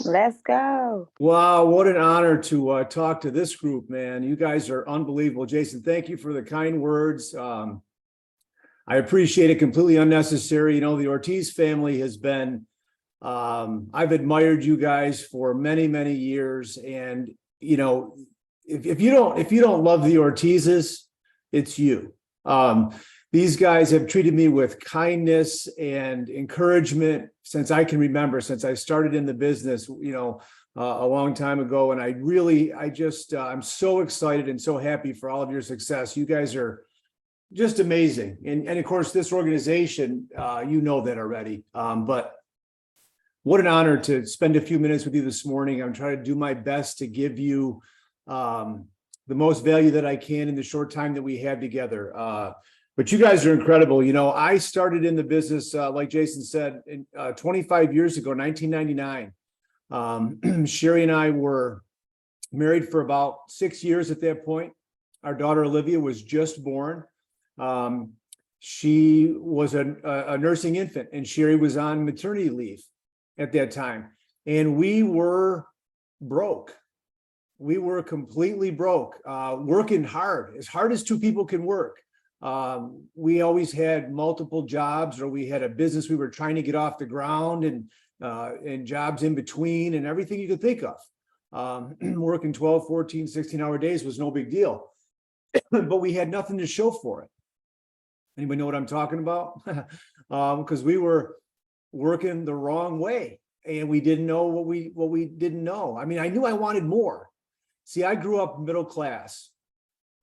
Let's go. Wow, what an honor to talk to this group, man. You guys are unbelievable. Jason, thank you for the kind words. I appreciate it. Completely unnecessary. You know, the Ortiz family has been, I've admired you guys for many, many years. And, you know, if you don't love the Ortizes, it's you. These guys have treated me with kindness and encouragement since I can remember, since I started in the business, you know, a long time ago. And I'm so excited and so happy for all of your success. You guys are just amazing. And of course, this organization, you know that already. But what an honor to spend a few minutes with you this morning. I'm trying to do my best to give you the most value that I can in the short time that we have together. But you guys are incredible. You know, I started in the business, like Jason said, 25 years ago, 1999. Sherry and I were married for about 6 years at that point. Our daughter Olivia was just born. She was a nursing infant, and Sherry was on maternity leave at that time. And we were broke. We were completely broke, working hard as two people can work. We always had multiple jobs, or we had a business we were trying to get off the ground, and jobs in between and everything you could think of. Working 12, 14, 16-hour days was no big deal, but we had nothing to show for it. Anybody know what I'm talking about? Because we were working the wrong way, and we didn't know what we didn't know. I mean, I knew I wanted more. See, I grew up middle class.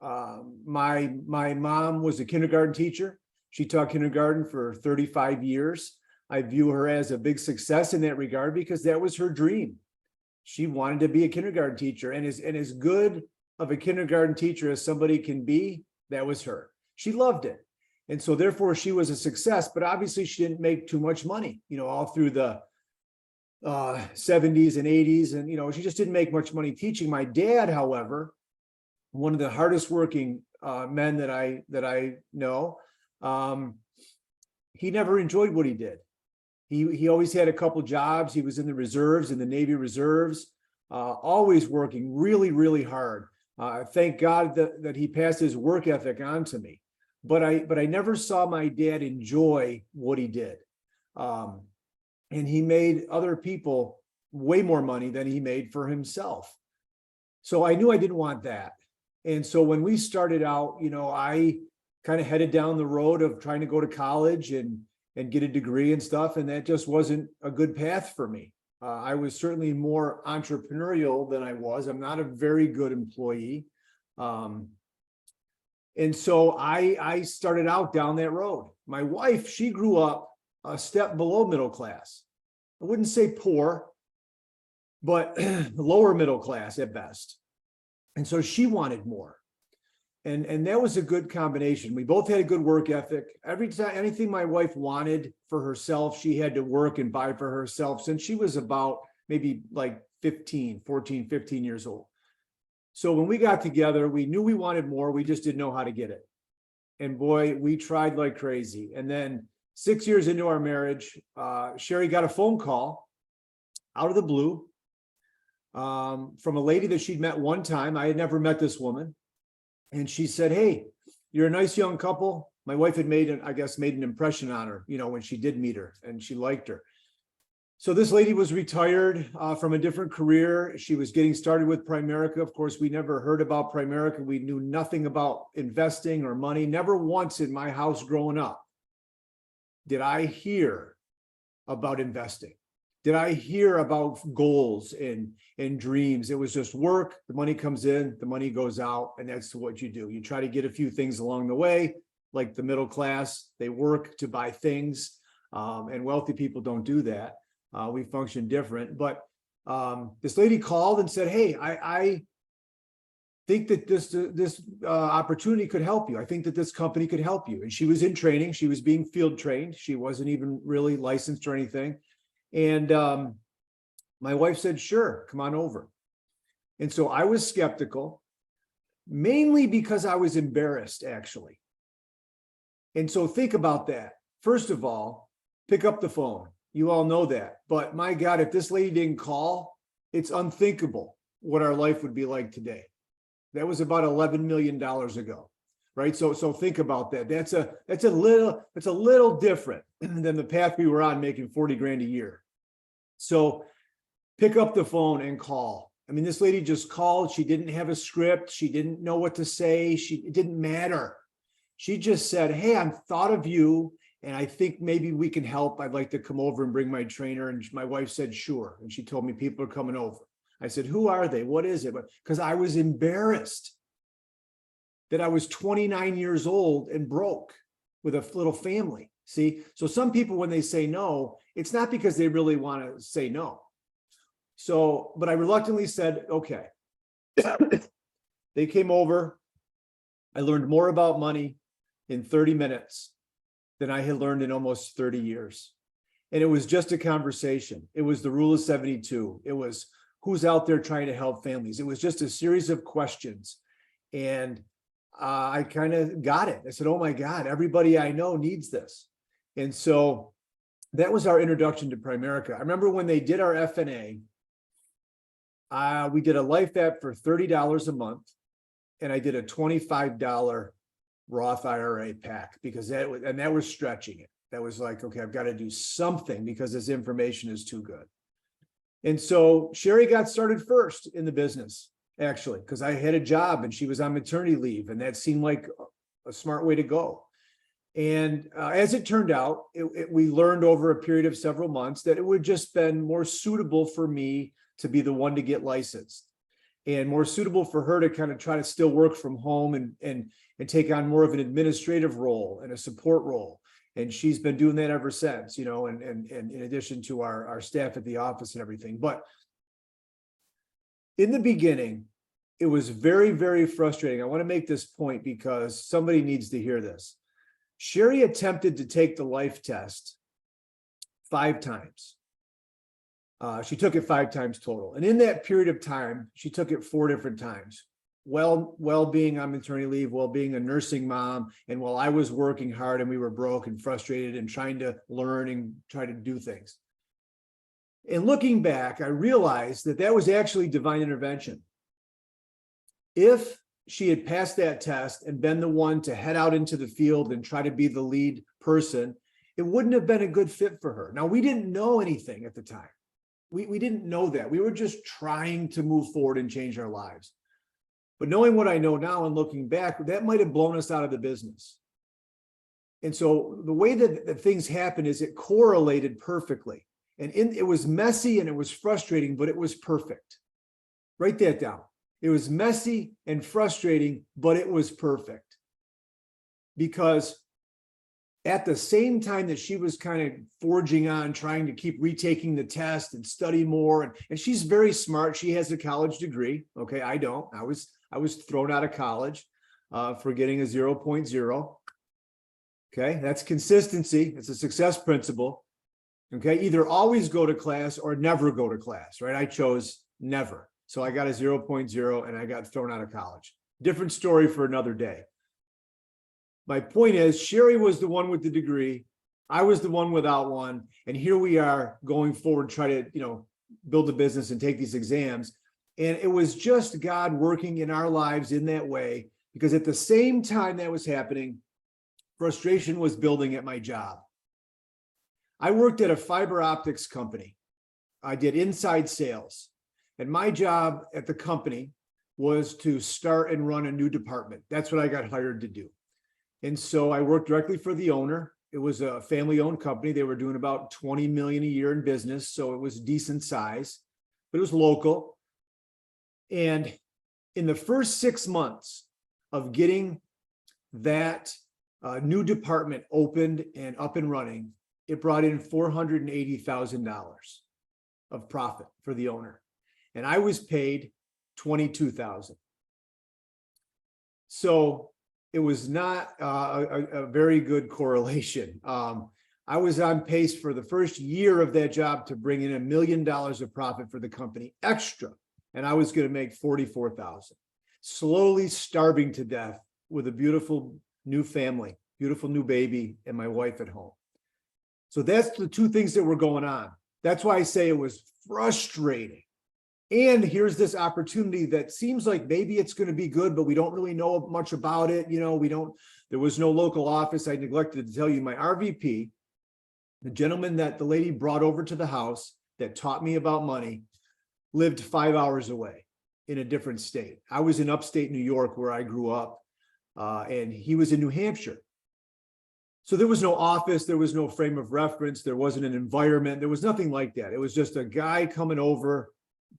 My mom was a kindergarten teacher. She taught kindergarten for 35 years. I view her as a big success in that regard because that was her dream. She wanted to be a kindergarten teacher, and as good of a kindergarten teacher as somebody can be, that was her. She loved it. And so therefore she was a success, but obviously she didn't make too much money, you know, all through the 70s and 80s. And, you know, she just didn't make much money teaching. My dad, however, one of the hardest working men that I know, he never enjoyed what he did. He always had a couple jobs. He was in the reserves, in the Navy reserves, always working really, really hard. Thank God that he passed his work ethic on to me. But I never saw my dad enjoy what he did. And he made other people way more money than he made for himself. So I knew I didn't want that. And so when we started out, you know, I kind of headed down the road of trying to go to college and get a degree and stuff. And that just wasn't a good path for me. I was certainly more entrepreneurial than I was. I'm not a very good employee. And so I started out down that road. My wife, she grew up a step below middle class. I wouldn't say poor, but lower middle class at best. And so she wanted more. And that was a good combination. We both had a good work ethic. Every time, anything my wife wanted for herself, she had to work and buy for herself since she was about maybe like 14, 15 years old. So when we got together, we knew we wanted more. We just didn't know how to get it. And boy, we tried like crazy. And then 6 years into our marriage, Sherry got a phone call out of the blue from a lady that she'd met one time. I had never met this woman. And she said, "Hey, you're a nice young couple." My wife had made an impression on her, you know, when she did meet her, and she liked her. So this lady was retired from a different career. She was getting started with Primerica. Of course, we never heard about Primerica. We knew nothing about investing or money. Never once in my house growing up did I hear about investing. Did I hear about goals and dreams? It was just work. The money comes in, the money goes out, and that's what you do. You try to get a few things along the way, like the middle class. They work to buy things, and wealthy people don't do that. We function different. But this lady called and said, "Hey, I think that this opportunity could help you. I think that this company could help you." And she was in training. She was being field trained. She wasn't even really licensed or anything. And my wife said, "Sure, come on over." And so I was skeptical, mainly because I was embarrassed, actually. And so think about that. First of all, pick up the phone. You all know that. But my God, if this lady didn't call, it's unthinkable what our life would be like today. That was about $11 million ago, right? So think about that. That's a little different than the path we were on, making 40 grand a year. So pick up the phone and call. I mean, this lady just called. She didn't have a script. She didn't know what to say. It didn't matter. She just said, hey, I thought of you, and I think maybe we can help. I'd like to come over and bring my trainer. And my wife said, sure. And she told me people are coming over. I said, who are they? What is it? Because I was embarrassed that I was 29 years old and broke with a little family. See, so some people, when they say no, it's not because they really want to say no. So, but I reluctantly said, okay. They came over. I learned more about money in 30 minutes than I had learned in almost 30 years. And it was just a conversation. It was the rule of 72. It was who's out there trying to help families. It was just a series of questions. And I kind of got it. I said, oh my God, everybody I know needs this. And so that was our introduction to Primerica. I remember when they did our FNA, we did a life app for $30 a month. And I did a $25 Roth IRA pack because that was stretching it. That was like, okay, I've got to do something because this information is too good. And so Sherry got started first in the business, actually, because I had a job and she was on maternity leave, and that seemed like a smart way to go. And as it turned out, we learned over a period of several months that it would just been more suitable for me to be the one to get licensed, and more suitable for her to kind of try to still work from home and take on more of an administrative role and a support role. And she's been doing that ever since, you know, and in addition to our staff at the office and everything. But in the beginning, it was very, very frustrating. I want to make this point because somebody needs to hear this. Sherry attempted to take the life test 5 times. She took it 5 times total. And in that period of time, she took it 4 different times. Well being on maternity leave, while being a nursing mom, and while I was working hard and we were broke and frustrated and trying to learn and try to do things. And looking back, I realized that was actually divine intervention. If she had passed that test and been the one to head out into the field and try to be the lead person, it wouldn't have been a good fit for her. Now, we didn't know anything at the time. We didn't know that. We were just trying to move forward and change our lives. But knowing what I know now and looking back, that might have blown us out of the business. And so the way that things happen is it correlated perfectly. And it was messy and it was frustrating, but it was perfect. Write that down. It was messy and frustrating, but it was perfect. Because at the same time that she was kind of forging on, trying to keep retaking the test and study more, and she's very smart. She has a college degree. Okay, I don't. I was thrown out of college for getting a 0.0. Okay, that's consistency. It's a success principle. Okay, either always go to class or never go to class, right? I chose never. So I got a 0.0 and I got thrown out of college. Different story for another day. My point is, Sherry was the one with the degree. I was the one without one. And here we are going forward, try to, build a business and take these exams. And it was just God working in our lives in that way, because at the same time that was happening, frustration was building at my job. I worked at a fiber optics company. I did inside sales. And my job at the company was to start and run a new department. That's what I got hired to do. And so I worked directly for the owner. It was a family-owned company. They were doing about 20 million a year in business. So it was decent size, but it was local. And in the first 6 months of getting that new department opened and up and running, it brought in $480,000 of profit for the owner. And I was paid $22,000. So it was not a very good correlation. I was on pace for the first year of that job to bring in $1 million of profit for the company extra. And I was going to make $44,000, slowly starving to death with a beautiful new family, beautiful new baby, and my wife at home. So that's the 2 things that were going on. That's why I say it was frustrating And here's this opportunity that seems like maybe it's going to be good, but we don't really know much about it. There was no local office. I neglected to tell you my RVP, the gentleman that the lady brought over to the house that taught me about money, lived 5 hours away in a different state. I was in upstate New York where I grew up, and he was in New Hampshire. So there was no office, there was no frame of reference, there wasn't an environment, there was nothing like that. It was just a guy coming over,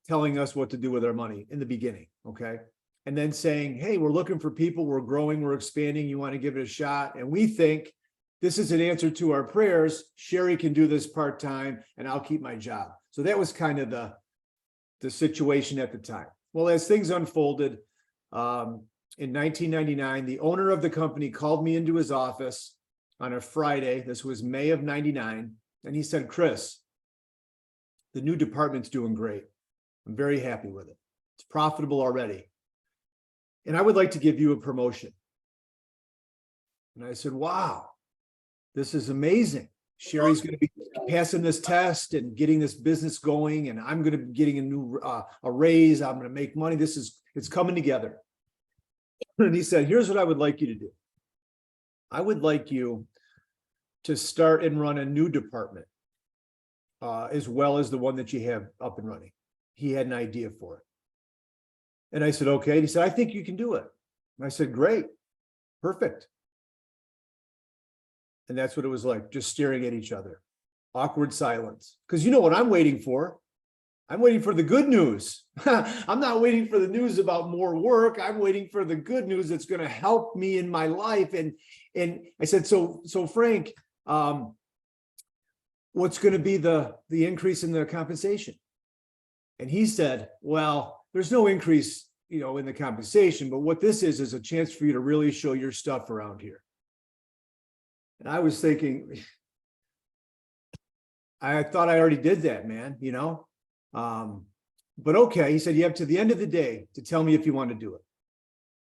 telling us what to do with our money in the beginning, okay? And then saying, hey, we're looking for people, we're growing, we're expanding, you want to give it a shot? And we think this is an answer to our prayers. Sherry can do this part-time and I'll keep my job. So that was kind of the situation at the time. Well, as things unfolded, in 1999, the owner of the company called me into his office on a Friday. This was May of 99. And he said, Chris, the new department's doing great. I'm very happy with it. It's profitable already. And I would like to give you a promotion. And I said, wow, this is amazing. Sherry's going to be passing this test and getting this business going. And I'm going to be getting a new a raise. I'm going to make money. It's coming together. And he said, here's what I would like you to do. I would like you to start and run a new department as well as the one that you have up and running. He had an idea for it. And I said, okay. And he said, I think you can do it. And I said, great, perfect. And that's what it was like, just staring at each other. Awkward silence. Because you know what I'm waiting for? I'm waiting for the good news. I'm not waiting for the news about more work. I'm waiting for the good news that's going to help me in my life. And I said, so Frank, what's going to be the increase in the compensation? And he said, well, there's no increase, in the compensation, but what this is a chance for you to really show your stuff around here. And I was thinking, I thought I already did that, man, but okay. He said, you have to the end of the day to tell me if you want to do it.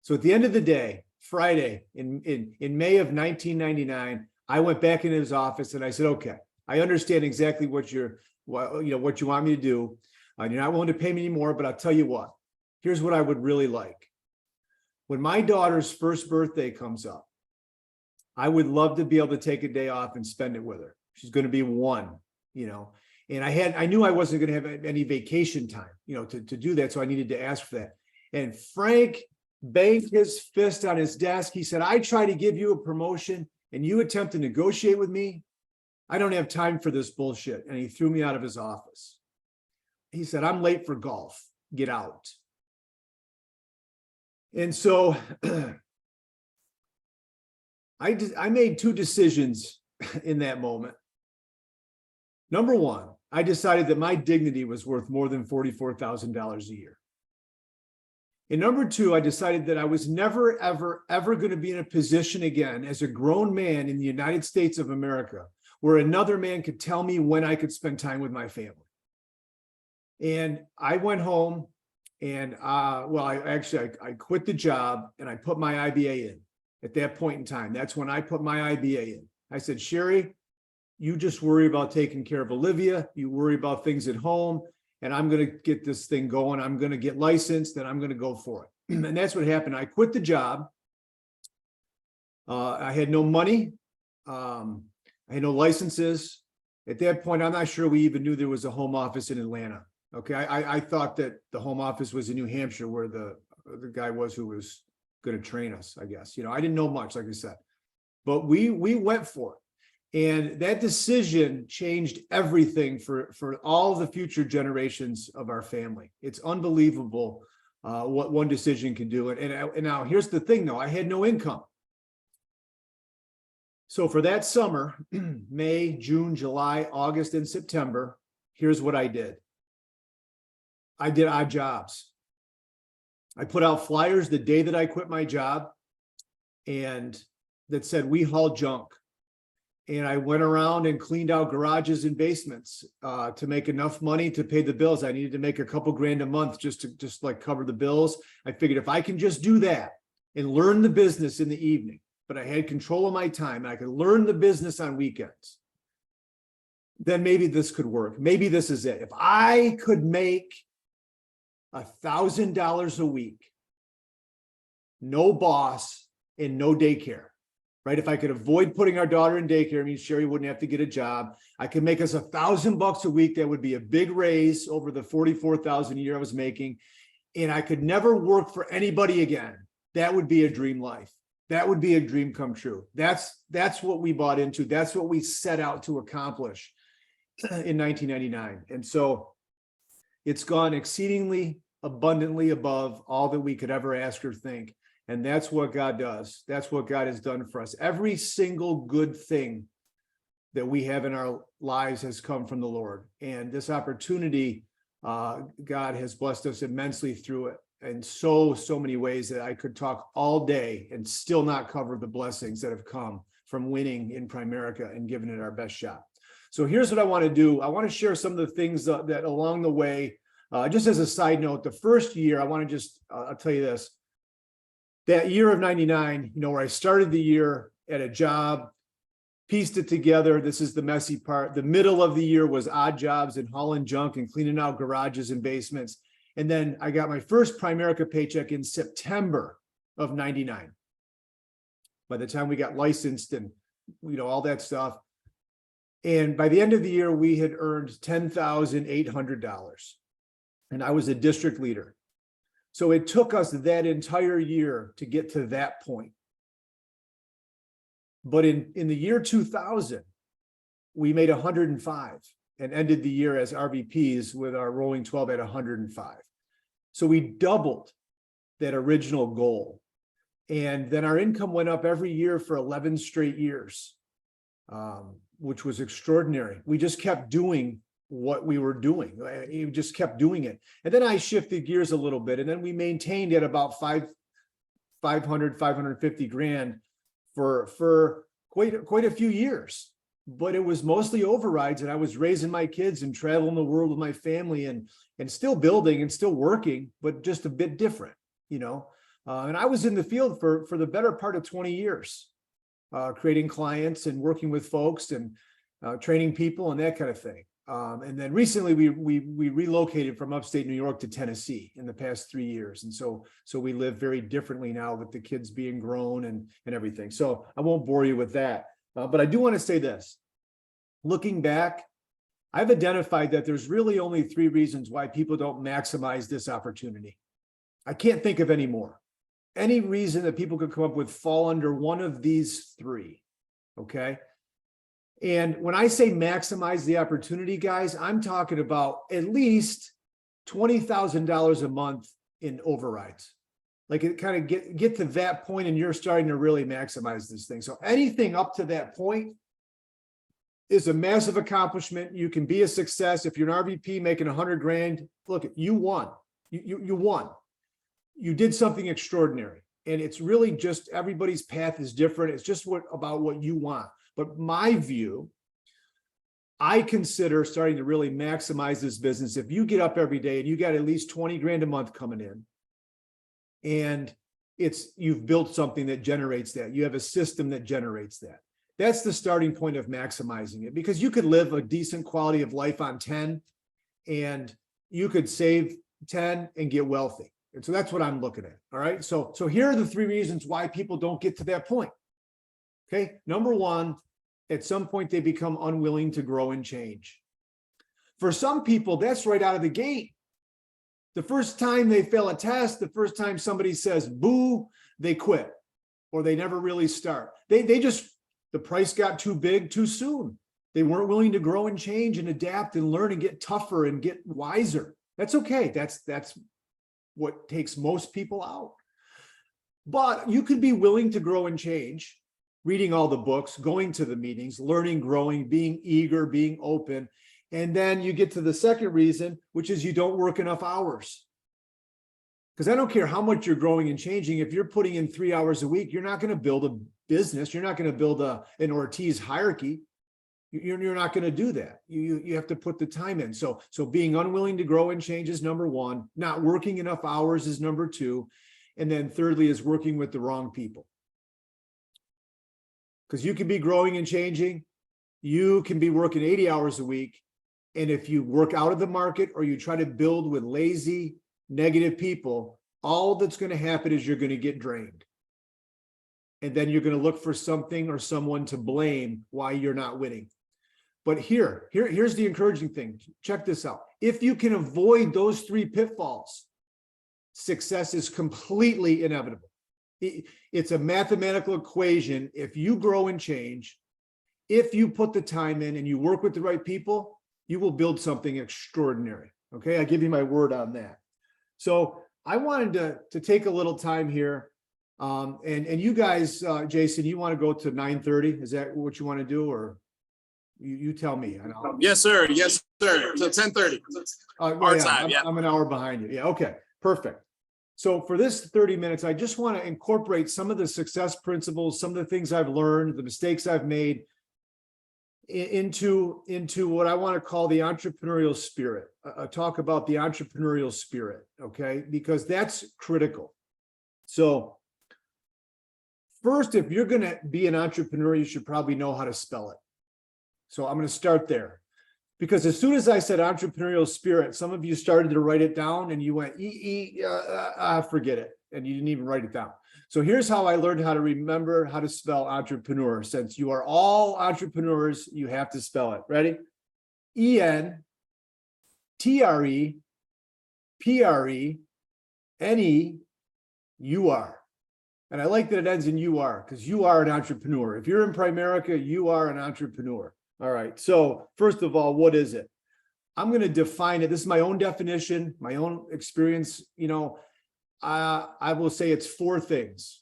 So at the end of the day, Friday in May of 1999, I went back into his office and I said, okay, I understand exactly what you want me to do. You're not willing to pay me anymore, but I'll tell you what, here's what I would really like. When my daughter's first birthday comes up, I would love to be able to take a day off and spend it with her. She's going to be 1, and I knew I wasn't going to have any vacation time, to do that. So I needed to ask for that. And Frank banged his fist on his desk. He said, I try to give you a promotion and you attempt to negotiate with me. I don't have time for this bullshit. And he threw me out of his office. He said, I'm late for golf. Get out. And so I made 2 decisions in that moment. Number 1, I decided that my dignity was worth more than $44,000 a year. And number 2, I decided that I was never, ever, ever going to be in a position again as a grown man in the United States of America where another man could tell me when I could spend time with my family. And I went home and, I quit the job and I put my IBA in at that point in time. That's when I put my IBA in. I said, Sherry, you just worry about taking care of Olivia. You worry about things at home. And I'm going to get this thing going. I'm going to get licensed and I'm going to go for it. And that's what happened. I quit the job. I had no money. I had no licenses. At that point, I'm not sure we even knew there was a home office in Atlanta. Okay. I thought that the home office was in New Hampshire where the guy was who was going to train us, I guess. I didn't know much, like I said, but we went for it. And that decision changed everything for all the future generations of our family. It's unbelievable what one decision can do. And now here's the thing, though. I had no income. So for that summer, May, June, July, August, and September, here's what I did. I did odd jobs. I put out flyers the day that I quit my job and that said, we haul junk. And I went around and cleaned out garages and basements to make enough money to pay the bills. I needed to make a couple grand a month just to cover the bills. I figured if I can just do that and learn the business in the evening, but I had control of my time and I could learn the business on weekends, then maybe this could work. Maybe this is it. If I could make $1,000 a week, no boss and no daycare, right? If I could avoid putting our daughter in daycare, it means Sherry wouldn't have to get a job. I could make us $1,000 a week. That would be a big raise over the $44,000 a year I was making. And I could never work for anybody again. That would be a dream life. That would be a dream come true. That's what we bought into. That's what we set out to accomplish in 1999. And so it's gone exceedingly abundantly above all that we could ever ask or think. And that's what God does. That's what God has done for us. Every single good thing that we have in our lives has come from the Lord. And this opportunity, God has blessed us immensely through it in so many ways that I could talk all day and still not cover the blessings that have come from winning in Primerica and giving it our best shot. So here's what I want to do. I want to share some of the things that along the way, just as a side note, the first year, I want to just, I'll tell you this, that year of 99, where I started the year at a job, pieced it together. This is the messy part. The middle of the year was odd jobs and hauling junk and cleaning out garages and basements. And then I got my first Primerica paycheck in September of 99. By the time we got licensed and, all that stuff. And by the end of the year, we had earned $10,800. And I was a district leader. So it took us that entire year to get to that point. But in the year 2000, we made 105 and ended the year as RVPs with our rolling 12 at 105. So we doubled that original goal. And then our income went up every year for 11 straight years, which was extraordinary. We just kept doing what we were doing. You just kept doing it. And then I shifted gears a little bit, and then we maintained at about 550 grand for quite a few years. But it was mostly overrides, and I was raising my kids and traveling the world with my family and still building and still working, but just a bit different, and I was in the field for the better part of 20 years, creating clients and working with folks and training people and that kind of thing. And then recently we relocated from upstate New York to Tennessee in the past 3 years. And so we live very differently now with the kids being grown and everything. So I won't bore you with that. But I do want to say this. Looking back, I've identified that there's really only 3 reasons why people don't maximize this opportunity. I can't think of any more. Any reason that people could come up with fall under one of these 3. Okay. And when I say maximize the opportunity, guys, I'm talking about at least $20,000 a month in overrides. Like it kind of get to that point and you're starting to really maximize this thing. So anything up to that point is a massive accomplishment. You can be a success. If you're an RVP making 100 grand, look, you won. You won. You did something extraordinary. And it's really just everybody's path is different. It's just about what you want. But my view, I consider starting to really maximize this business. If you get up every day and you got at least 20 grand a month coming in, and you've built something that generates that, you have a system that generates that. That's the starting point of maximizing it, because you could live a decent quality of life on 10 and you could save 10 and get wealthy. And so that's what I'm looking at. All right. So here are the 3 reasons why people don't get to that point. Okay. Number 1, at some point they become unwilling to grow and change. For some people, that's right out of the gate. The first time they fail a test, the first time somebody says boo, they quit, or they never really start. The price got too big too soon. They weren't willing to grow and change and adapt and learn and get tougher and get wiser. That's okay. That's what takes most people out. But you could be willing to grow and change, reading all the books, going to the meetings, learning, growing, being eager, being open. And then you get to the second reason, which is you don't work enough hours. Because I don't care how much you're growing and changing. If you're putting in 3 hours a week, you're not going to build a business. You're not going to build an Ortiz hierarchy. You're not going to do that. You have to put the time in. So being unwilling to grow and change is number 1. Not working enough hours is number 2. And then thirdly is working with the wrong people. Because you can be growing and changing. You can be working 80 hours a week. And if you work out of the market or you try to build with lazy, negative people, all that's going to happen is you're going to get drained. And then you're going to look for something or someone to blame why you're not winning. But here's the encouraging thing. Check this out. If you can avoid those 3 pitfalls, success is completely inevitable. It's a mathematical equation. If you grow and change, if you put the time in and you work with the right people, you will build something extraordinary. Okay, I give you my word on that. So I wanted to take a little time here. And you guys, Jason, you want to go to 9:30? Is that what you want to do, or you tell me? Yes, sir. Yes, sir. So 10:30. Our time. Yeah. I'm an hour behind you. Yeah. Okay. Perfect. So for this 30 minutes, I just want to incorporate some of the success principles, some of the things I've learned, the mistakes I've made into what I want to call the entrepreneurial spirit. Talk about the entrepreneurial spirit. Okay. Because that's critical. So first, if you're going to be an entrepreneur, you should probably know how to spell it. So I'm going to start there, because as soon as I said entrepreneurial spirit, some of you started to write it down and you went, forget it. And you didn't even write it down. So here's how I learned how to remember how to spell entrepreneur. Since you are all entrepreneurs, you have to spell it. Ready? ENTREPRENEUR. And I like that it ends in UR, because you are an entrepreneur. If you're in Primerica, you are an entrepreneur. All right. So first of all, what is it? I'm going to define it. This is my own definition, my own experience. I will say it's 4 things.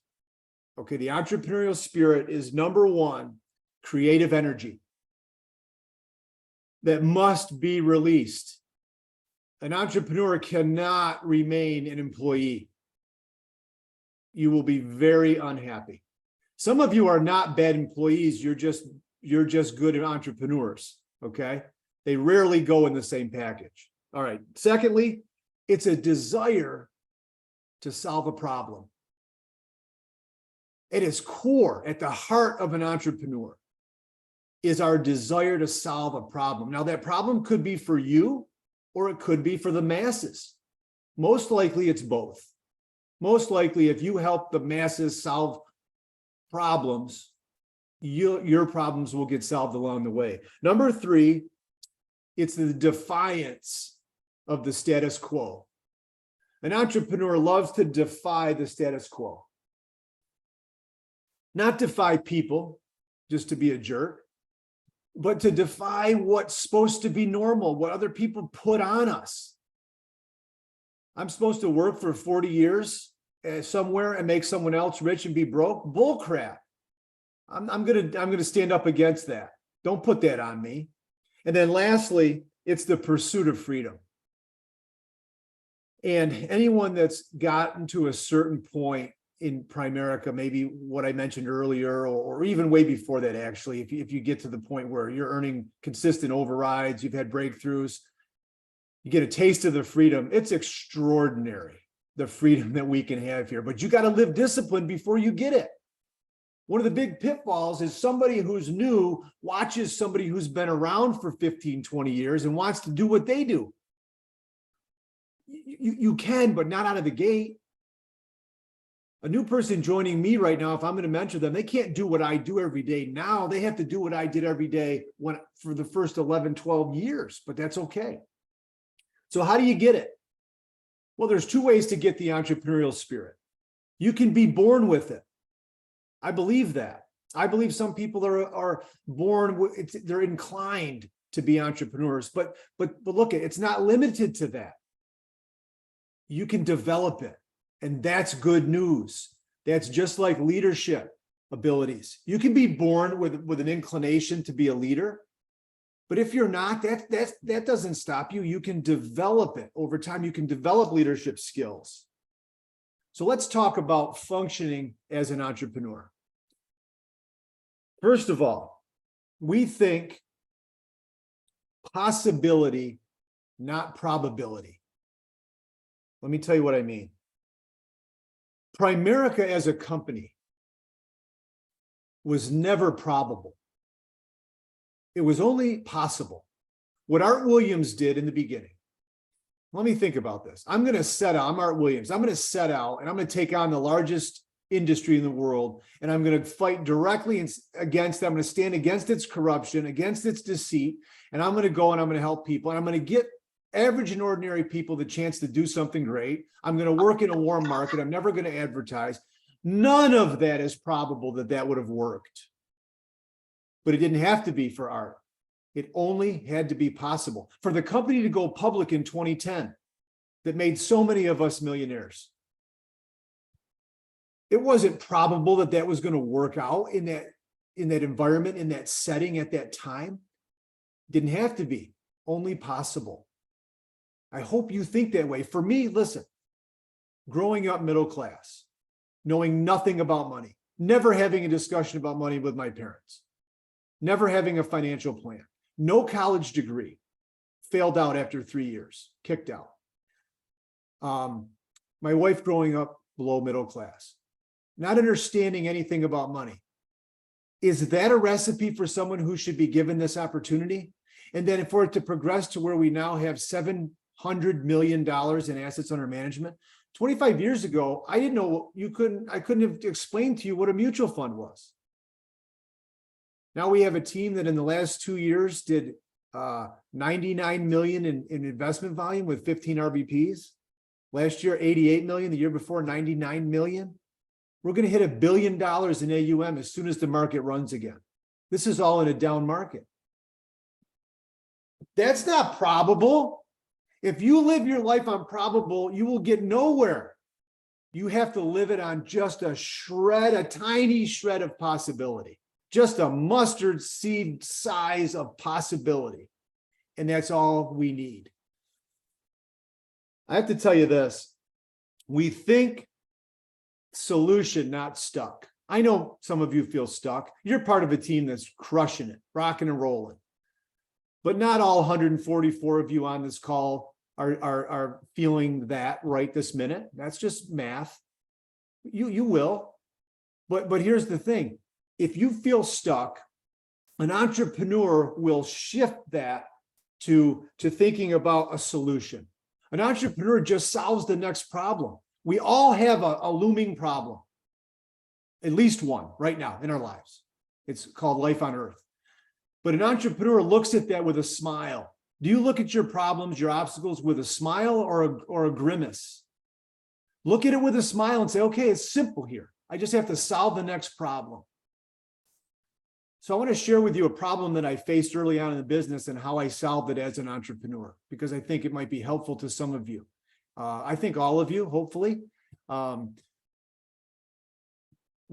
Okay. The entrepreneurial spirit is, number 1, creative energy that must be released. An entrepreneur cannot remain an employee. You will be very unhappy. Some of you are not bad employees. You're just good entrepreneurs. Okay. They rarely go in the same package. All right. Secondly, it's a desire to solve a problem. At its core, at the heart of an entrepreneur, is our desire to solve a problem. Now, that problem could be for you, or it could be for the masses. Most likely it's both. Most likely, if you help the masses solve problems, your problems will get solved along the way. Number 3, it's the defiance of the status quo. An entrepreneur loves to defy the status quo. Not defy people just to be a jerk, but to defy what's supposed to be normal, what other people put on us. I'm supposed to work for 40 years somewhere and make someone else rich and be broke? Bull crap. I'm gonna stand up against that. Don't put that on me. And then lastly, it's the pursuit of freedom. And anyone that's gotten to a certain point in Primerica, maybe what I mentioned earlier, or even way before that, actually, if you get to the point where you're earning consistent overrides, you've had breakthroughs, you get a taste of the freedom. It's extraordinary, the freedom that we can have here, but you got to live disciplined before you get it. One of the big pitfalls is somebody who's new watches somebody who's been around for 15, 20 years and wants to do what they do. You can, but not out of the gate. A new person joining me right now, if I'm going to mentor them, they can't do what I do every day. Now they have to do what I did every day for the first 11, 12 years, but that's okay. So how do you get it? Well, there's 2 ways to get the entrepreneurial spirit. You can be born with it. I believe that. I believe some people are born, they're inclined to be entrepreneurs, but look, it's not limited to that. You can develop it, and that's good news. That's just like leadership abilities. You can be born with an inclination to be a leader, but if you're not, that doesn't stop you. You can develop it over time. You can develop leadership skills. So let's talk about functioning as an entrepreneur. First of all, we think possibility, not probability. Let me tell you what I mean. Primerica as a company was never probable. It was only possible. What Art Williams did in the beginning let me think about this. I'm going to set out, I'm Art Williams. I'm going to set out and I'm going to take on the largest industry in the world. And I'm going to fight directly against them. I'm going to stand against its corruption, against its deceit. And I'm going to go and I'm going to help people. And I'm going to get average and ordinary people the chance to do something great. I'm going to work in a warm market. I'm never going to advertise. None of that is probable that that would have worked. But it didn't have to be for Art. It only had to be possible for the company to go public in 2010 that made so many of us millionaires. It wasn't probable that that was going to work out in that environment, in that setting at that time. Didn't have to be, only possible. I hope you think that way. For me, listen, growing up middle class, knowing nothing about money, never having a discussion about money with my parents, never having a financial plan, no college degree, failed out after 3 years, kicked out. My wife growing up below middle class, not understanding anything about money. Is that a recipe for someone who should be given this opportunity? And then for it to progress to where we now have $700 million in assets under management. 25 years ago, I didn't know I couldn't have explained to you what a mutual fund was. Now we have a team that in the last 2 years did 99 million in investment volume with 15 RVPs. Last year, 88 million. The year before, 99 million. We're going to hit $1 billion in AUM as soon as the market runs again. This is all in a down market. That's not probable. If you live your life on probable, you will get nowhere. You have to live it on just a shred, a tiny shred of possibility. Just a mustard seed size of possibility. And that's all we need. I have to tell you this. We think solution, not stuck. I know some of you feel stuck. You're part of a team that's crushing it, rocking and rolling. But not all 144 of you on this call are feeling that right this minute. That's just math. You will. But here's the thing. If you feel stuck, an entrepreneur will shift that to thinking about a solution. An entrepreneur just solves the next problem. We all have a looming problem, at least one right now in our lives. It's called life on earth. But an entrepreneur looks at that with a smile. Do you look at your problems, your obstacles with a smile or a grimace? Look at it with a smile and say, okay, it's simple here. I just have to solve the next problem. So I want to share with you a problem that I faced early on in the business and how I solved it as an entrepreneur, because I think it might be helpful to some of you. I think all of you, hopefully. When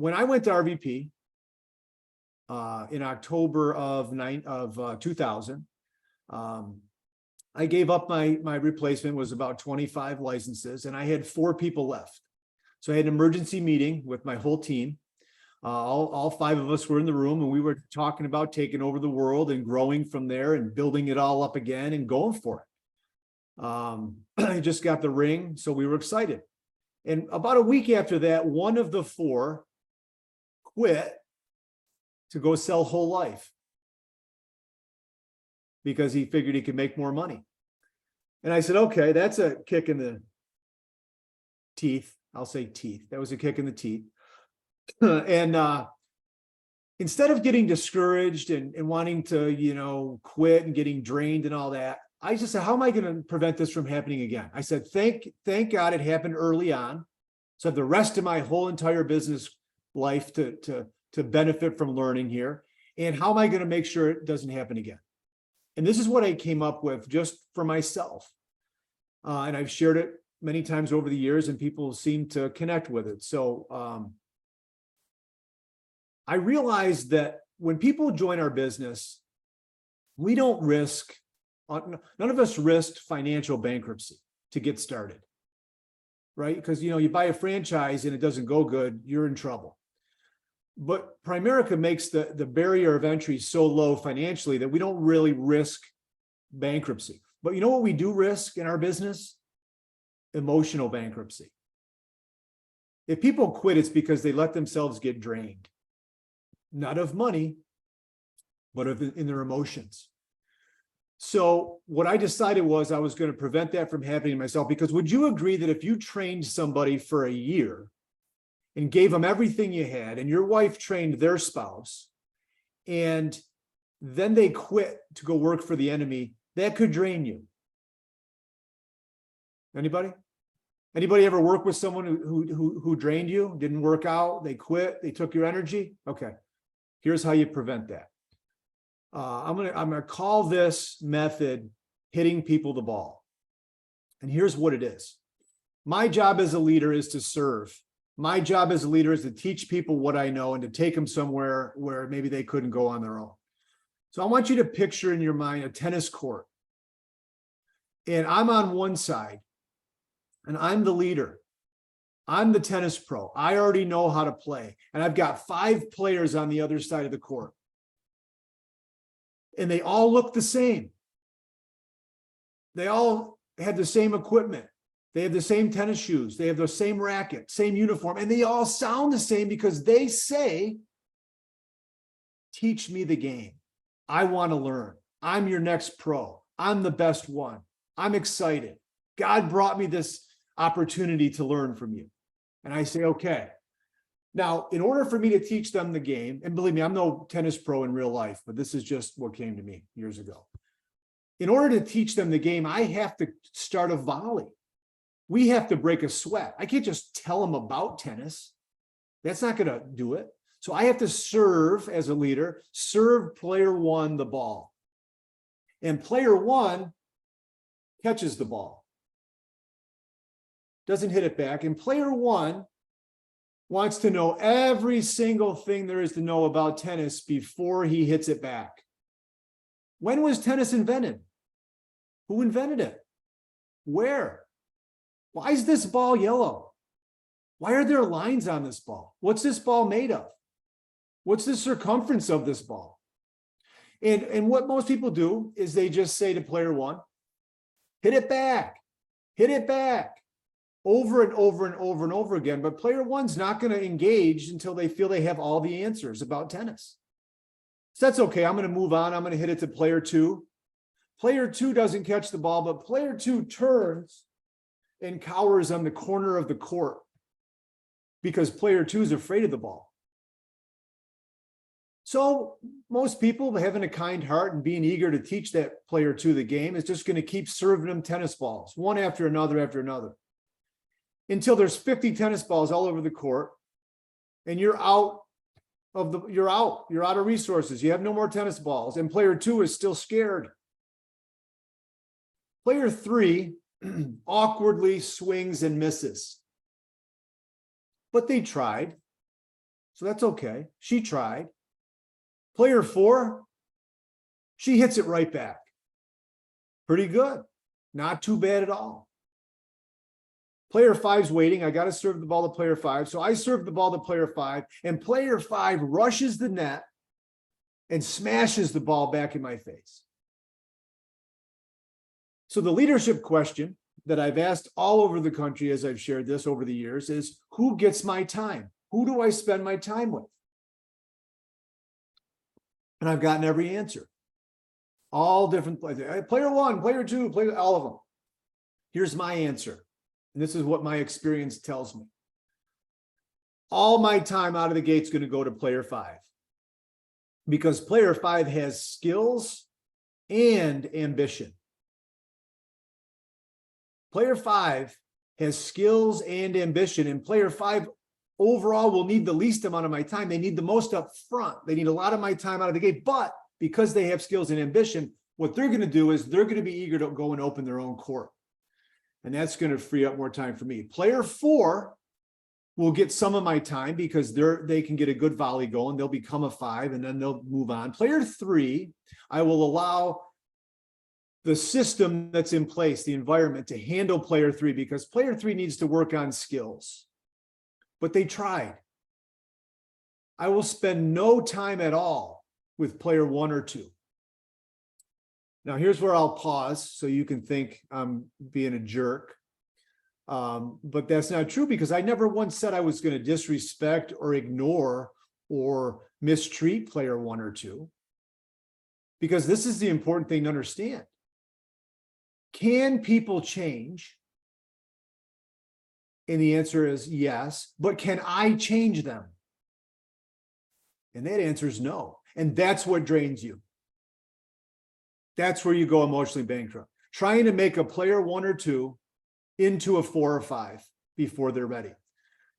I went to RVP in October of 2000, I gave up my replacement was about 25 licenses, and I had 4 people left. So I had an emergency meeting with my whole team. All 5 of us were in the room, and we were talking about taking over the world and growing from there and building it all up again and going for it. I just got the ring, so we were excited. And about a week after that, one of the 4 quit to go sell whole life because he figured he could make more money. And I said, okay, that's a kick in the teeth. I'll say teeth. That was a kick in the teeth. And instead of getting discouraged and wanting to, quit and getting drained and all that, I just said, how am I going to prevent this from happening again? I said, thank God it happened early on. So the rest of my whole entire business life to benefit from learning here. And how am I going to make sure it doesn't happen again? And this is what I came up with just for myself. And I've shared it many times over the years, and people seem to connect with it. So I realized that when people join our business, we don't risk, none of us risked financial bankruptcy to get started, right? Because, you buy a franchise and it doesn't go good, you're in trouble. But Primerica makes the barrier of entry so low financially that we don't really risk bankruptcy. But you know what we do risk in our business? Emotional bankruptcy. If people quit, it's because they let themselves get drained. Not of money, but in their emotions. So what I decided was I was going to prevent that from happening to myself, because would you agree that if you trained somebody for a year and gave them everything you had, and your wife trained their spouse, and then they quit to go work for the enemy, that could drain you? Anybody? Anybody ever work with someone who drained you, didn't work out, they quit, they took your energy? Okay, here's how you prevent that. I'm gonna call this method hitting people the ball. And here's what it is. My job as a leader is to serve. My job as a leader is to teach people what I know and to take them somewhere where maybe they couldn't go on their own. So I want you to picture in your mind a tennis court. And I'm on one side, and I'm the leader. I'm the tennis pro. I already know how to play. And I've got 5 players on the other side of the court. And they all look the same. They all have the same equipment. They have the same tennis shoes. They have the same racket, same uniform, and they all sound the same because they say, teach me the game. I want to learn. I'm your next pro. I'm the best one. I'm excited. God brought me this opportunity to learn from you. And I say, okay. Now, in order for me to teach them the game, and believe me, I'm no tennis pro in real life, but this is just what came to me years ago. In order to teach them the game, I have to start a volley. We have to break a sweat. I can't just tell them about tennis. That's not going to do it. So I have to serve as a leader, serve player 1 the ball. And player 1 catches the ball, doesn't hit it back. And player 1 wants to know every single thing there is to know about tennis before he hits it back. When was tennis invented? Who invented it? Where? Why is this ball yellow? Why are there lines on this ball? What's this ball made of? What's the circumference of this ball? And what most people do is they just say to player 1, hit it back, over and over and over and over again. But player 1's not going to engage until they feel they have all the answers about tennis. So that's okay. I'm going to move on. I'm going to hit it to player 2. Player 2 doesn't catch the ball, but player 2 turns and cowers on the corner of the court because player 2 is afraid of the ball. So most people, having a kind heart and being eager to teach that player 2 the game, is just going to keep serving them tennis balls, one after another, until there's 50 tennis balls all over the court, and you're out of resources. You have no more tennis balls, and player 2 is still scared. Player 3 awkwardly swings and misses. But they tried, so that's okay. She tried. Player 4, she hits it right back. Pretty good. Not too bad at all. Player 5's waiting. I got to serve the ball to player 5. So I serve the ball to player 5, and player 5 rushes the net and smashes the ball back in my face. So the leadership question that I've asked all over the country as I've shared this over the years is, who gets my time? Who do I spend my time with? And I've gotten every answer. All different players. Player 1, player 2, all of them. Here's my answer. And this is what my experience tells me. All my time out of the gate is going to go to player 5. Because player 5 has skills and ambition. Player 5 has skills and ambition, and player 5 overall will need the least amount of my time. They need the most up front. They need a lot of my time out of the gate, but because they have skills and ambition, what they're going to do is they're going to be eager to go and open their own court. And that's going to free up more time for me. Player 4 will get some of my time because they can get a good volley going. They'll become a 5 and then they'll move on. Player 3, I will allow the system that's in place, the environment, to handle player 3, because player 3 needs to work on skills. But they tried. I will spend no time at all with player 1 or 2. Now, here's where I'll pause so you can think I'm being a jerk. But that's not true, because I never once said I was going to disrespect or ignore or mistreat player 1 or 2. Because this is the important thing to understand. can people change? And the answer is yes, but can I change them? And that answer is no. And that's what drains you. That's where you go emotionally bankrupt. Trying to make a player 1 or 2 into a 4 or 5 before they're ready.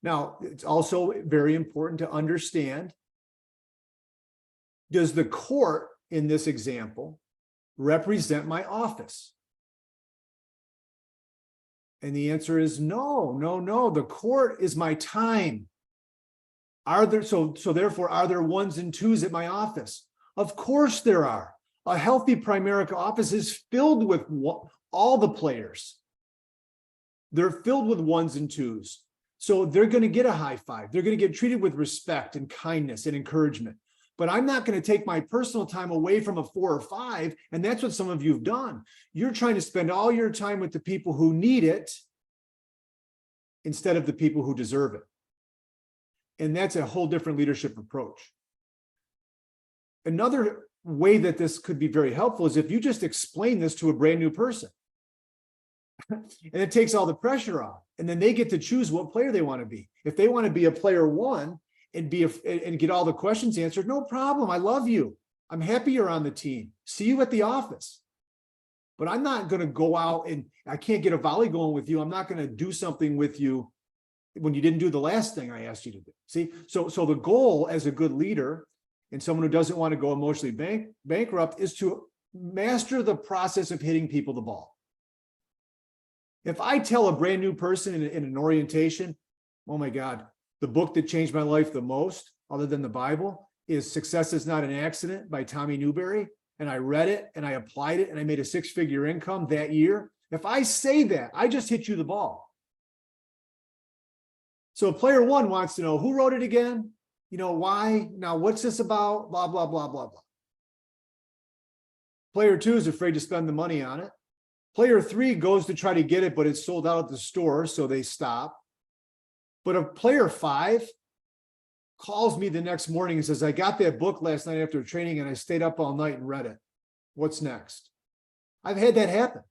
Now, it's also very important to understand, does the court in this example represent my office? And the answer is no, no, no. The court is my time. Are there, so therefore, are there 1s and 2s at my office? Of course there are. A healthy Primerica office is filled with all the players. They're filled with 1s and 2s. So they're going to get a high five. They're going to get treated with respect and kindness and encouragement. But I'm not going to take my personal time away from a 4 or 5. And that's what some of you have done. You're trying to spend all your time with the people who need it instead of the people who deserve it. And that's a whole different leadership approach. Another way that this could be very helpful is if you just explain this to a brand new person. And it takes all the pressure off. And then they get to choose what player they want to be. If they want to be a player 1 and get all the questions answered, no problem. I love you. I'm happy you're on the team. See you at the office. But I'm not going to go out and I can't get a volley going with you. I'm not going to do something with you when you didn't do the last thing I asked you to do. See, so the goal as a good leader and someone who doesn't want to go emotionally bankrupt is to master the process of hitting people the ball. If I tell a brand new person in an orientation, oh my God, the book that changed my life the most, other than the Bible, is Success is Not an Accident by Tommy Newberry. And I read it and I applied it and I made a 6-figure income that year. If I say that, I just hit you the ball. So player 1 wants to know who wrote it again? You know, why? Now, what's this about? Blah, blah, blah, blah, blah. Player 2 is afraid to spend the money on it. Player 3 goes to try to get it, but it's sold out at the store, so they stop. But a player 5 calls me the next morning and says, I got that book last night after training and I stayed up all night and read it. What's next? I've had that happen.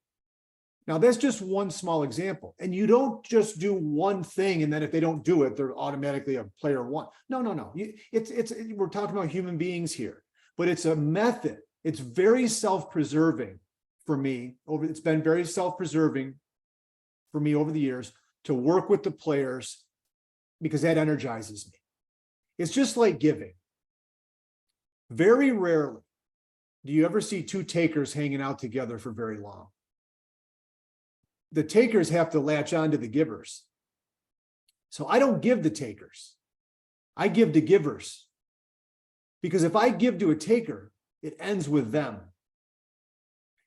Now, that's just one small example. And you don't just do one thing, and then if they don't do it, they're automatically a player 1. No, no, no. We're talking about human beings here, but it's a method. It's very self-preserving for me. It's been very self-preserving for me over the years to work with the players because that energizes me. It's just like giving. Very rarely do you ever see 2 takers hanging out together for very long. The takers have to latch on to the givers. So I don't give the takers. I give to givers. Because if I give to a taker, it ends with them.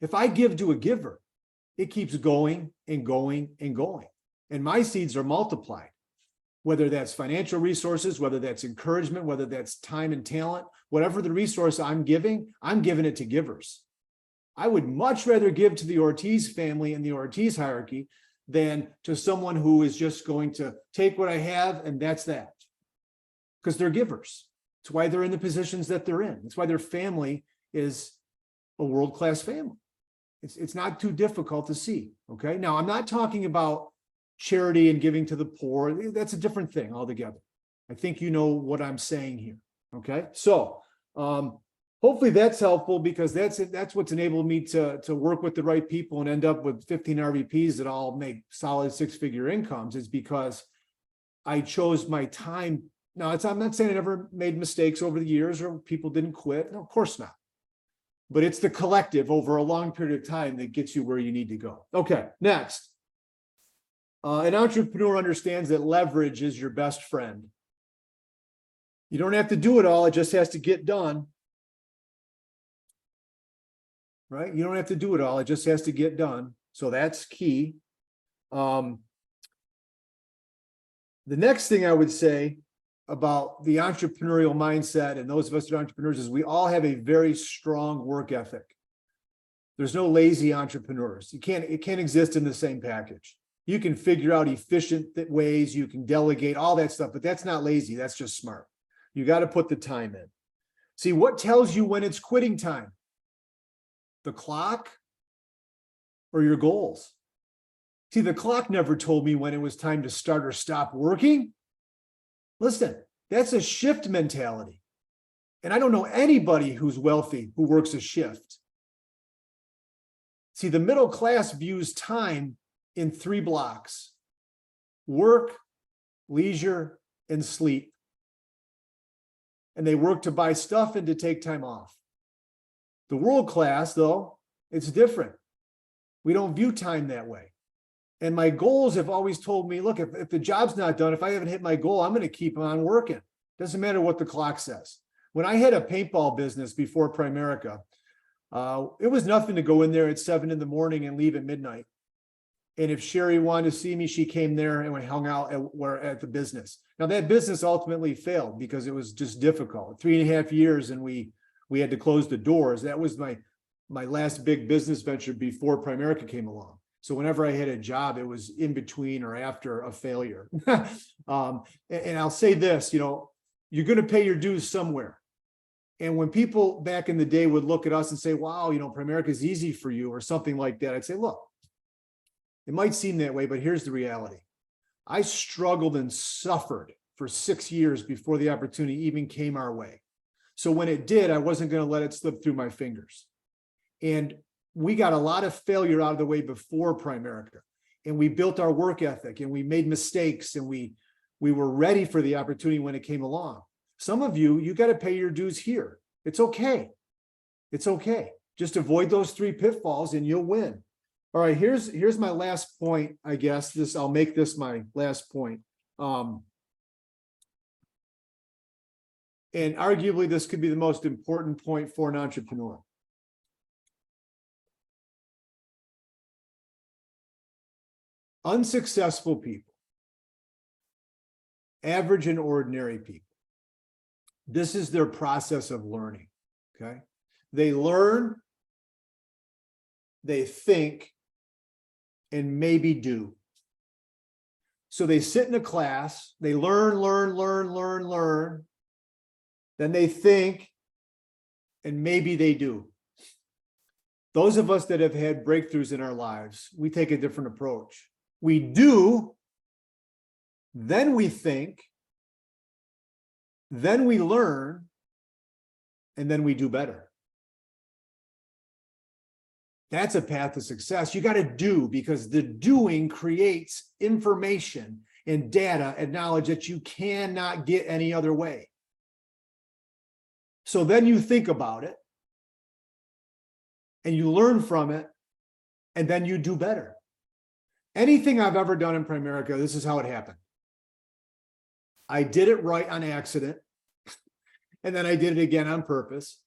If I give to a giver, it keeps going and going and going. And my seeds are multiplied, whether that's financial resources, whether that's encouragement, whether that's time and talent, whatever the resource I'm giving it to givers. I would much rather give to the Ortiz family and the Ortiz hierarchy than to someone who is just going to take what I have and that's that. Because they're givers. It's why they're in the positions that they're in. It's why their family is a world-class family. It's not too difficult to see. Okay. Now, I'm not talking about charity and giving to the poor. That's a different thing altogether. I think you know what I'm saying here. Okay. So, hopefully that's helpful because that's what's enabled me to work with the right people and end up with 15 RVPs that all make solid 6-figure incomes is because I chose my time. Now, I'm not saying I never made mistakes over the years or people didn't quit. No, of course not. But it's the collective over a long period of time that gets you where you need to go. Okay, next. An entrepreneur understands that leverage is your best friend. You don't have to do it all. It just has to get done. Right? You don't have to do it all. It just has to get done. So that's key. The next thing I would say about the entrepreneurial mindset and those of us that are entrepreneurs is we all have a very strong work ethic. There's no lazy entrepreneurs. It can't exist in the same package. You can figure out efficient ways, you can delegate, all that stuff, but that's not lazy. That's just smart. You got to put the time in. See, what tells you when it's quitting time? The clock or your goals. See, the clock never told me when it was time to start or stop working. Listen, that's a shift mentality. And I don't know anybody who's wealthy who works a shift. See, the middle class views time in 3 blocks: work, leisure, and sleep. And they work to buy stuff and to take time off. The world class, though, it's different. We don't view time that way. And my goals have always told me, look, if the job's not done, if I haven't hit my goal, I'm going to keep on working. Doesn't matter what the clock says. When I had a paintball business before Primerica, it was nothing to go in there at 7 in the morning and leave at midnight. And if Sherry wanted to see me, she came there and we hung out at the business. Now that business ultimately failed because it was just difficult. 3.5 years and we had to close the doors. That was my last big business venture before Primerica came along. So whenever I had a job, it was in between or after a failure. And I'll say this, you're going to pay your dues somewhere. And when people back in the day would look at us and say, wow, Primerica is easy for you or something like that, I'd say, look, it might seem that way, but here's the reality. I struggled and suffered for 6 years before the opportunity even came our way. So when it did, I wasn't going to let it slip through my fingers. And we got a lot of failure out of the way before Primerica. And we built our work ethic and we made mistakes and we were ready for the opportunity when it came along. Some of you got to pay your dues here. It's okay. It's okay. Just avoid those 3 pitfalls and you'll win. All right, here's my last point, I guess. I'll make this my last point. And arguably, this could be the most important point for an entrepreneur. Unsuccessful people, average and ordinary people, this is their process of learning, okay? They learn, they think, and maybe do. So they sit in a class, they learn, then they think, and maybe they do. Those of us that have had breakthroughs in our lives, we take a different approach. We do, then we think, then we learn, and then we do better. That's a path to success. You got to do, because the doing creates information and data and knowledge that you cannot get any other way. So then you think about it and you learn from it, and then you do better. Anything I've ever done in Primerica, this is how it happened. I did it right on accident, and then I did it again on purpose,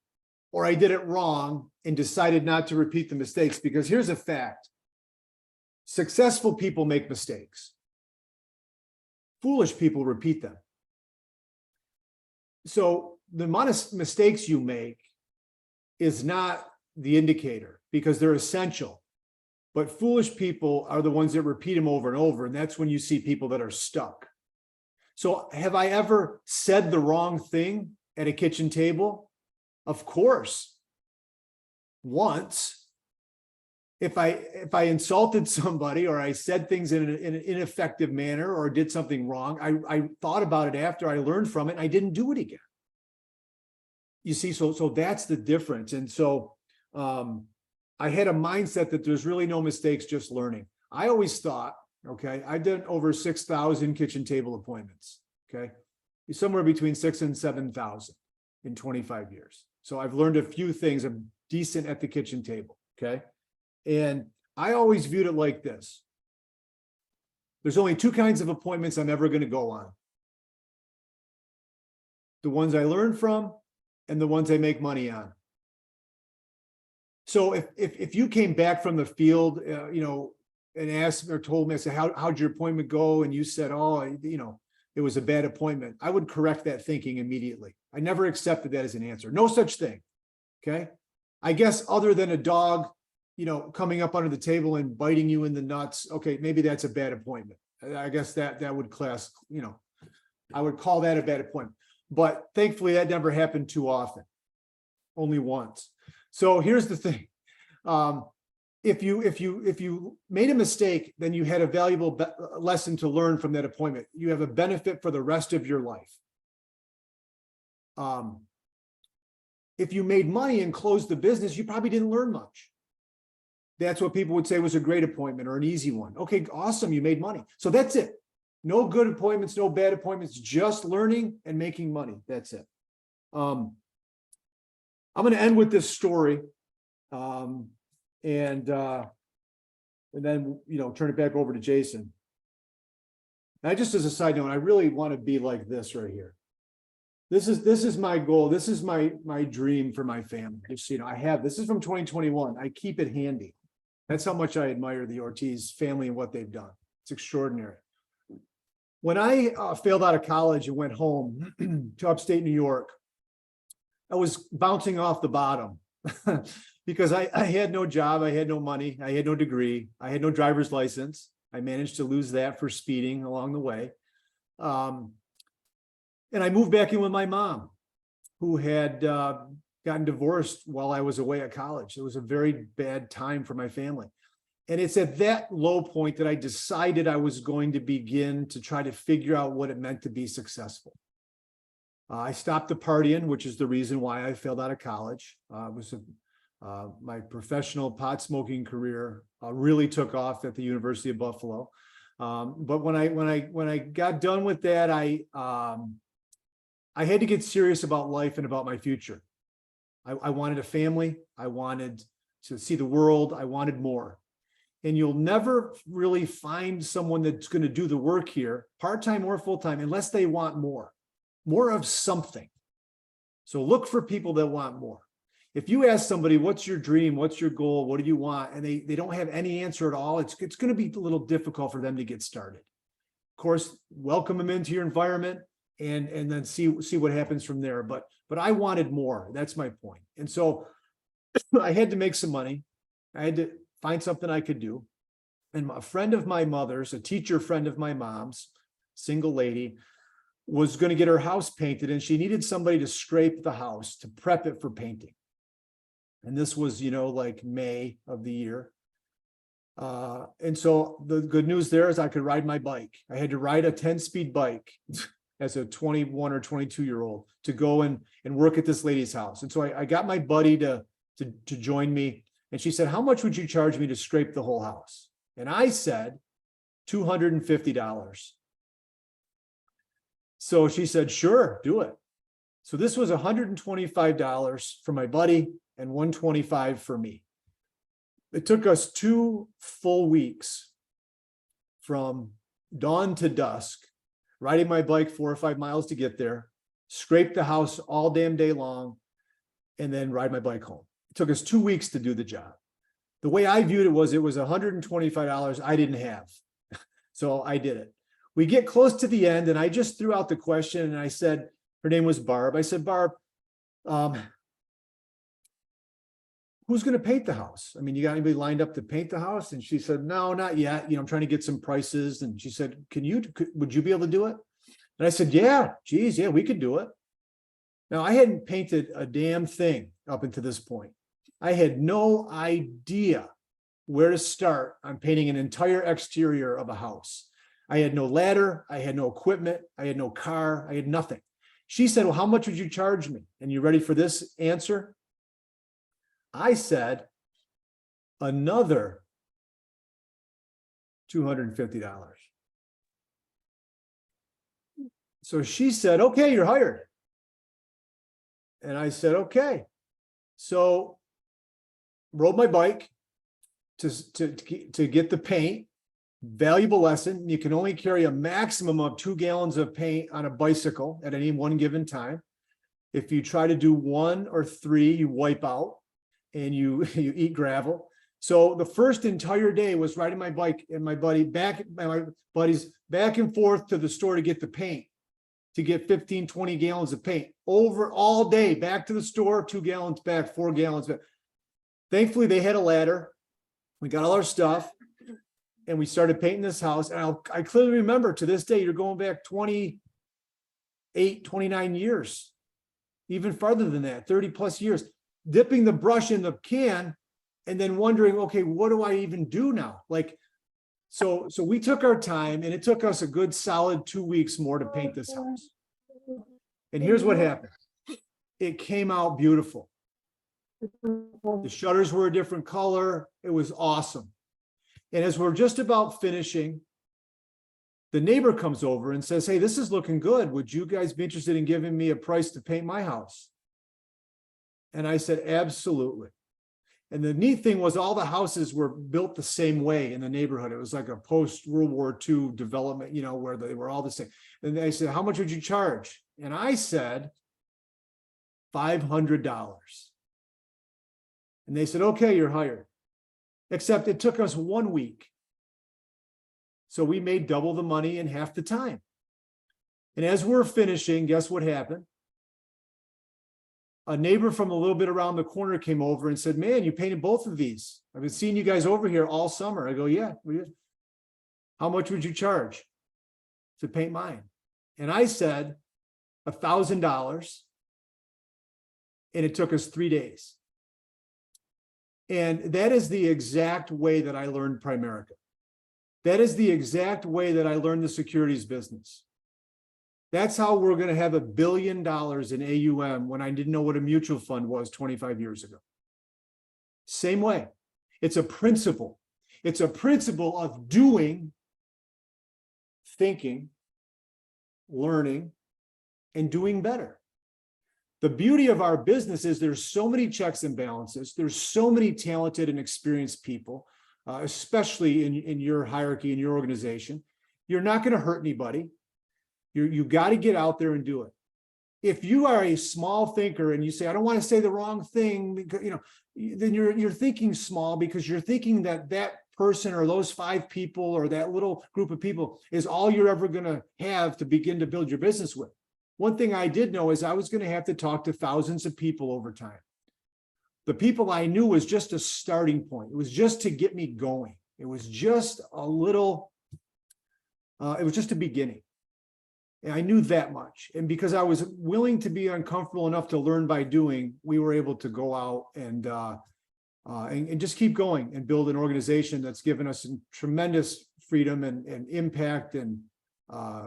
or I did it wrong and decided not to repeat the mistakes, because here's a fact. Successful people make mistakes. Foolish people repeat them. So the amount of mistakes you make is not the indicator, because they're essential. But foolish people are the ones that repeat them over and over, and that's when you see people that are stuck. So have I ever said the wrong thing at a kitchen table? Of course. Once. If I insulted somebody, or I said things in an ineffective manner, or did something wrong, I thought about it after, I learned from it, and I didn't do it again. You see, so that's the difference. And so I had a mindset that there's really no mistakes, just learning. I always thought, okay, I've done over 6,000 kitchen table appointments, okay? Somewhere between 6,000 and 7,000 in 25 years. So I've learned a few things. I'm decent at the kitchen table, okay? And I always viewed it like this. There's only 2 kinds of appointments I'm ever going to go on. The ones I learn from and the ones I make money on. So if you came back from the field, and asked or told me, I said, how'd your appointment go? And you said, oh, it was a bad appointment, I would correct that thinking immediately. I never accepted that as an answer. No such thing. Okay. I guess other than a dog, coming up under the table and biting you in the nuts. Okay. Maybe that's a bad appointment. I guess that would class, I would call that a bad appointment, but thankfully that never happened too often. Only once. So here's the thing. if you made a mistake, then you had a valuable lesson to learn from that appointment. You have a benefit for the rest of your life. If you made money and closed the business, you probably didn't learn much. That's what people would say was a great appointment or an easy one. Okay, awesome, you made money. So that's it. No good appointments, no bad appointments, just learning and making money. That's it. I'm going to end with this story, and then turn it back over to Jason. And just as a side note, I really want to be like this right here. This is my goal. This is my dream for my family. Just I have this is from 2021. I keep it handy. That's how much I admire the Ortiz family and what they've done. It's extraordinary. When I failed out of college and went home to upstate New York, I was bouncing off the bottom because I had no job, I had no money, I had no degree, I had no driver's license. I managed to lose that for speeding along the way. And I moved back in with my mom, who had gotten divorced while I was away at college. It was a very bad time for my family. And it's at that low point that I decided I was going to begin to try to figure out what it meant to be successful. I stopped the partying, which is the reason why I failed out of college. My professional pot smoking career really took off at the University of Buffalo. But when I got done with that, I had to get serious about life and about my future. I wanted a family. I wanted to see the world. I wanted more. And you'll never really find someone that's going to do the work here, part-time or full-time, unless they want more of something. So look for people that want more. If you ask somebody, what's your dream? What's your goal? What do you want? And they don't have any answer at all, it's going to be a little difficult for them to get started. Of course, welcome them into your environment and then see what happens from there. But I wanted more. That's my point. And so I had to make some money. I had to find something I could do. And a friend of my mother's, a teacher friend of my mom's, single lady, was going to get her house painted, and she needed somebody to scrape the house to prep it for painting. And this was, like May of the year. And so the good news there is I could ride my bike. I had to ride a 10-speed bike as a 21 or 22-year-old to go and work at this lady's house. And so I got my buddy to join me. And she said, how much would you charge me to scrape the whole house? And I said, $250. So she said, sure, do it. So this was $125 for my buddy and $125 for me. It took us 2 full weeks from dawn to dusk, riding my bike 4 or 5 miles to get there, scrape the house all damn day long, and then ride my bike home. It took us 2 weeks to do the job. The way I viewed it was $125 I didn't have. So I did it. We get close to the end, and I just threw out the question, and I said, her name was Barb. I said, Barb, who's going to paint the house? I mean, you got anybody lined up to paint the house? And she said, no, not yet. I'm trying to get some prices. And she said, would you be able to do it? And I said, yeah, geez, yeah, we could do it. Now, I hadn't painted a damn thing up until this point. I had no idea where to start on painting an entire exterior of a house. I had no ladder. I had no equipment. I had no car. I had nothing. She said, well, how much would you charge me? And you ready for this answer? I said, another $250. So she said, okay, you're hired. And I said, okay. So rode my bike to get the paint. Valuable lesson. You can only carry a maximum of 2 gallons of paint on a bicycle at any one given time. If you try to do 1 or 3, you wipe out and you eat gravel. So the first entire day was riding my bike and my buddies back and forth to the store to get the paint, to get 15, 20 gallons of paint over all day, back to the store, 2 gallons back, 4 gallons back. Thankfully, they had a ladder. We got all our stuff and we started painting this house. And I clearly remember to this day, you're going back 28, 29 years, even farther than that, 30 plus years, dipping the brush in the can and then wondering, okay, what do I even do now? Like, so we took our time, and it took us a good solid 2 weeks more to paint this house. And here's what happened. It came out beautiful. The shutters were a different color. It was awesome. And as we're just about finishing, the neighbor comes over and says, hey, this is looking good. Would you guys be interested in giving me a price to paint my house? And I said, absolutely. And the neat thing was all the houses were built the same way in the neighborhood. It was like a post-World War II development, you know, where they were all the same. And they said, how much would you charge? And I said, $500. And they said, okay, you're hired. Except it took us 1 week. So we made double the money in half the time. And as we're finishing, guess what happened? A neighbor from a little bit around the corner came over and said, man, you painted both of these. I've been seeing you guys over here all summer. I go, yeah, we did. How much would you charge to paint mine? And I said, $1,000. And it took us 3 days. And that is the exact way that I learned Primerica. That is the exact way that I learned the securities business. That's how we're going to have $1 billion in AUM when I didn't know what a mutual fund was 25 years ago. Same way. It's a principle. It's a principle of doing, thinking, learning, and doing better. The beauty of our business is there's so many checks and balances. There's so many talented and experienced people, especially in your hierarchy, in your organization. You're not going to hurt anybody. You got to get out there and do it. If you are a small thinker and you say, I don't want to say the wrong thing, because, you know, then you're thinking small because you're thinking that that person or those 5 people or that little group of people is all you're ever going to have to begin to build your business with. One thing I did know is I was going to have to talk to thousands of people over time. The people I knew was just a starting point. It was just to get me going. It was just a little, it was just a beginning. And I knew that much. And because I was willing to be uncomfortable enough to learn by doing, we were able to go out and just keep going and build an organization that's given us some tremendous freedom and impact and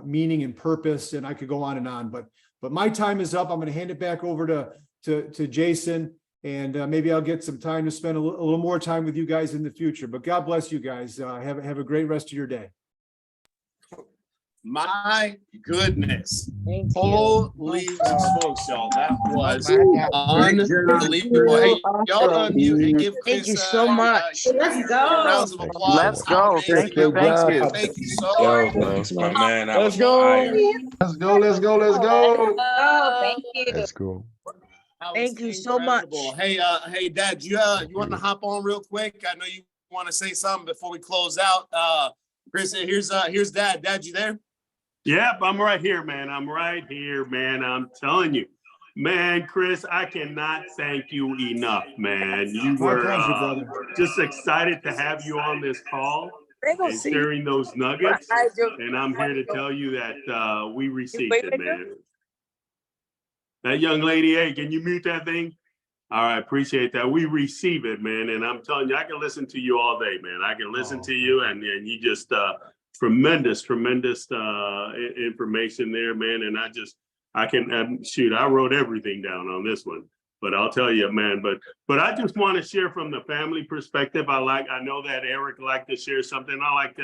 meaning and purpose. And I could go on, but my time is up. I'm going to hand it back over to Jason, and maybe I'll get some time to spend a little more time with you guys in the future. But God bless you guys. Have a great rest of your day. My goodness. Thank you. Holy smokes, y'all. That was unbelievable. Hey, y'all unmute and give Chris Thank you so much. Let's go. rounds of applause. Let's go. Thank you. Thank you. Thank you so Yo, much. man, my man. I Let's was go. fired. Let's go. Let's go. Let's go. Oh, thank you. Let's go. That Thank was you so much. incredible. Hey, Dad, you want to hop on real quick? I know you want to say something before we close out. Chris, here's Dad. Dad, you there? Yep, I'm right here, man. I'm right here, man. I'm telling you, man, Chris, I cannot thank you enough, man. You were just excited to have you on this call and sharing those nuggets. And I'm here to tell you that we received it, man. That young lady, hey, can you mute that thing? All right, appreciate that. We receive it, man. And I'm telling you, I can listen to you all day, man. I can listen to you, and you just tremendous information there, man. And I wrote everything down on this one, but I'll tell you, man, but I just want to share from the family perspective. I know that Eric liked to share something. I like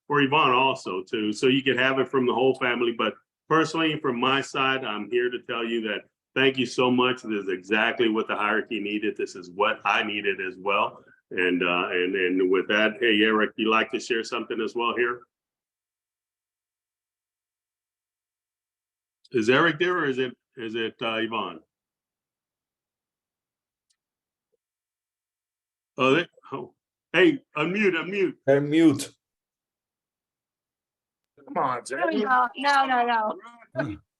for Yvonne also too, so you can have it from the whole family. But personally, from my side, I'm here to tell you that thank you so much. This is exactly what the hierarchy needed. This is what I needed as well. And with that, hey, Eric, you like to share something as well here? Is Eric there, or is it Yvonne? Hey, unmute. Unmute. Come on, Jay. There we go. No.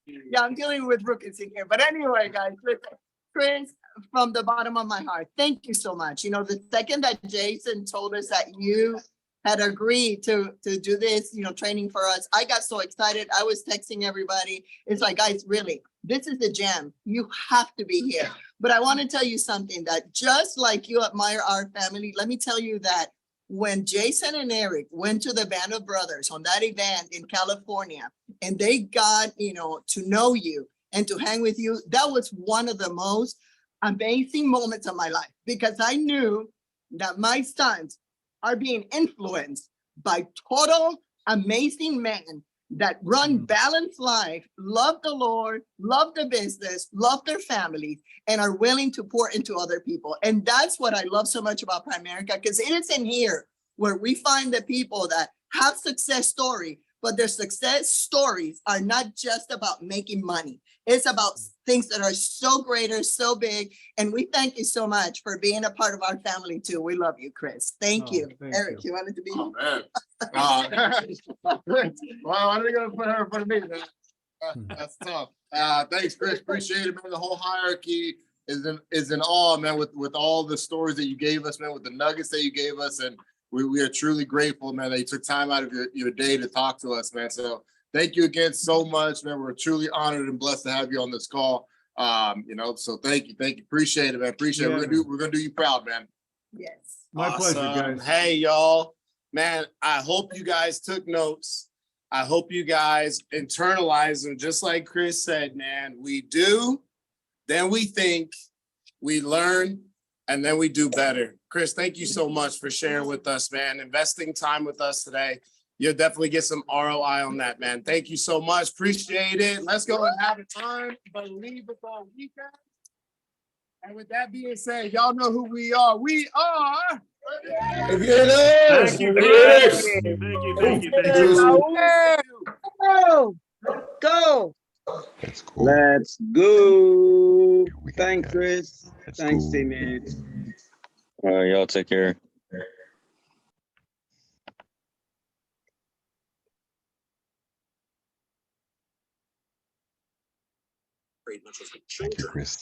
Yeah, I'm dealing with rookies in here. But anyway, guys, Chris, from the bottom of my heart, thank you so much. You know, the second that Jason told us that you had agreed to do this, training for us. I got so excited. I was texting everybody. It's like, guys, really, this is the gem. You have to be here. But I want to tell you something that just like you admire our family, let me tell you that when Jason and Eric went to the Band of Brothers on that event in California, and they got, to know you and to hang with you, that was one of the most amazing moments of my life, because I knew that my sons are being influenced by total amazing men that run balanced life, love the Lord, love the business, love their families, and are willing to pour into other people. And that's what I love so much about Primerica, because it is in here where we find the people that have success story, but their success stories are not just about making money. It's about things that are so greater, so big. And we thank you so much for being a part of our family too. We love you, Chris. Thank you. Eric, you wanted to be? Oh, man. Well, I'm gonna put her in front of me, man. That's tough. Thanks, Chris. Appreciate it, man. The whole hierarchy is in awe, man, with all the stories that you gave us, man, with the nuggets that you gave us. And we are truly grateful, man, that you took time out of your day to talk to us, man. So thank you again so much, man. We're truly honored and blessed to have you on this call. So thank you. Appreciate it, man. Appreciate it. We're gonna do you proud, man. Yes. My pleasure, guys. Hey, y'all, man, I hope you guys took notes. I hope you guys internalize them, just like Chris said, man. We do, then we think, we learn, and then we do better. Chris, thank you so much for sharing with us, man. Investing time with us today. You'll definitely get some ROI on that, man. Thank you so much. Appreciate it. Let's go and have a time. Believe it's all weekend. And with that being said, y'all know who we are. We are. Thank you, guys. Thank you. Go. Go. Let's go. Let's go. Here we go, Thanks, guys. Chris. Let's Thanks, go. teammate. All right, y'all take care. Thank you, Chris.